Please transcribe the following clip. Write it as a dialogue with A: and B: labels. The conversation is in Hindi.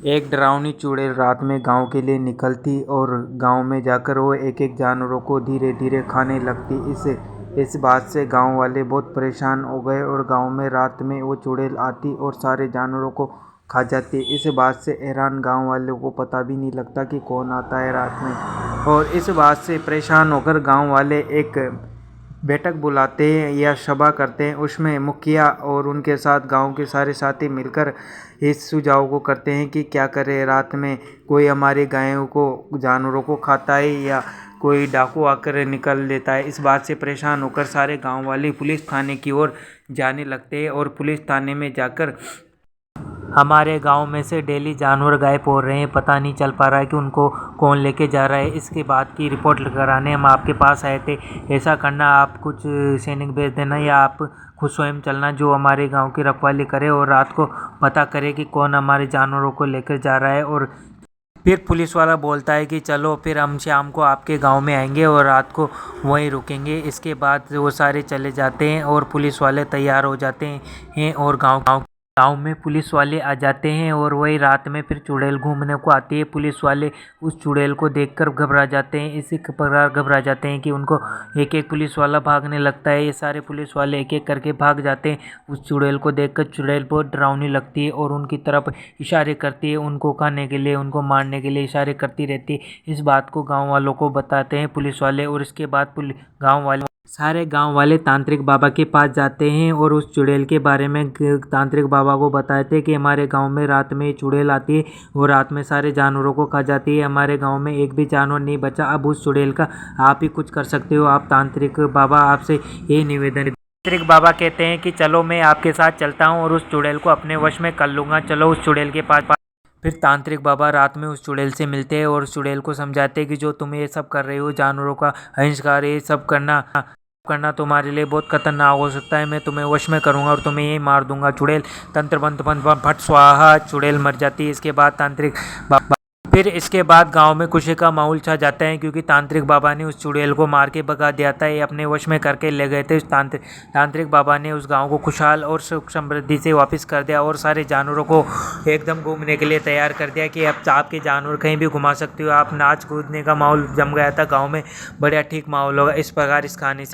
A: एक डरावनी चुड़ैल रात में गांव के लिए निकलती और गांव में जाकर वो एक एक जानवरों को धीरे धीरे खाने लगती। इस बात से गांव वाले बहुत परेशान हो गए और गांव में रात में वो चुड़ैल आती और सारे जानवरों को खा जाती। इस बात से हैरान गांव वालों को पता भी नहीं लगता कि कौन आता है रात में। और इस बात से परेशान होकर गांव वाले एक बैठक बुलाते हैं या सभा करते हैं। उसमें मुखिया और उनके साथ गांव के सारे साथी मिलकर इस सुझाव को करते हैं कि क्या करें, रात में कोई हमारे गायों को जानवरों को खाता है या कोई डाकू आकर निकल लेता है। इस बात से परेशान होकर सारे गांव वाले पुलिस थाने की ओर जाने लगते हैं और पुलिस थाने में जाकर हमारे गांव में से डेली जानवर गायब हो रहे हैं, पता नहीं चल पा रहा है कि उनको कौन लेके जा रहा है। इसके बाद की रिपोर्ट कराने हम आपके पास आए थे। ऐसा करना, आप कुछ सैनिक भेज देना या आप खुद स्वयं चलना जो हमारे गांव की रखवाली करे और रात को पता करे कि कौन हमारे जानवरों को लेकर जा रहा है। और फिर पुलिस वाला बोलता है कि चलो फिर हम शाम को आपके गांव में आएंगे और रात को वहीं रुकेंगे। इसके बाद वो सारे चले जाते हैं और पुलिस वाले तैयार हो जाते हैं और गांव में पुलिस वाले आ जाते हैं और वही रात में फिर चुड़ैल घूमने को आती है। पुलिस वाले उस चुड़ैल को देखकर घबरा जाते हैं, इसी प्रकार घबरा जाते हैं कि उनको एक एक पुलिस वाला भागने लगता है। ये सारे पुलिस वाले एक एक करके भाग जाते हैं। उस चुड़ैल को देखकर चुड़ैल बहुत डरावनी लगती है और उनकी तरफ इशारे करती है, उनको खाने के लिए, उनको मारने के लिए इशारे करती रहती है। इस बात को गाँव वालों को बताते हैं पुलिस वाले और इसके बाद सारे गांव वाले तांत्रिक बाबा के पास जाते हैं और उस चुड़ैल के बारे में तांत्रिक बाबा को बताते हैं कि हमारे गांव में रात में चुड़ैल आती है और रात में सारे जानवरों को खा जाती है। हमारे गांव में एक भी जानवर नहीं बचा। अब उस चुड़ैल का आप ही कुछ कर सकते हो। आप तांत्रिक बाबा, आपसे ये निवेदन। तांत्रिक बाबा कहते हैं कि चलो मैं आपके साथ चलता हूँ और उस चुड़ैल को अपने वश में कर लूँगा, चलो उस चुड़ैल के पास। फिर तांत्रिक बाबा रात में उस चुड़ैल से मिलते हैं और उस चुड़ैल को समझाते हैं कि जो तुम ये सब कर रहे हो, जानवरों का अहिंकार, ये सब करना तुम्हारे लिए बहुत खतरनाक हो सकता है। मैं तुम्हें वश में करूंगा और तुम्हें यही मार दूंगा। चुड़ैल तंत्र मंत्र भट स्वाहा, चुड़ैल मर जाती है। फिर इसके बाद गांव में खुशी का माहौल छा जाता है क्योंकि तांत्रिक बाबा ने उस चुड़ैल को मार के भगा दिया था। ये अपने वश में करके ले गए थे। तांत्रिक बाबा ने उस गांव को खुशहाल और सुख समृद्धि से वापस कर दिया और सारे जानवरों को एकदम घूमने के लिए तैयार कर दिया कि अब आपके जानवर कहीं भी घुमा सकते हो। आप नाच कूदने का माहौल जम गया था गाँव में, बढ़िया ठीक माहौल होगा। इस प्रकार इस कहानी से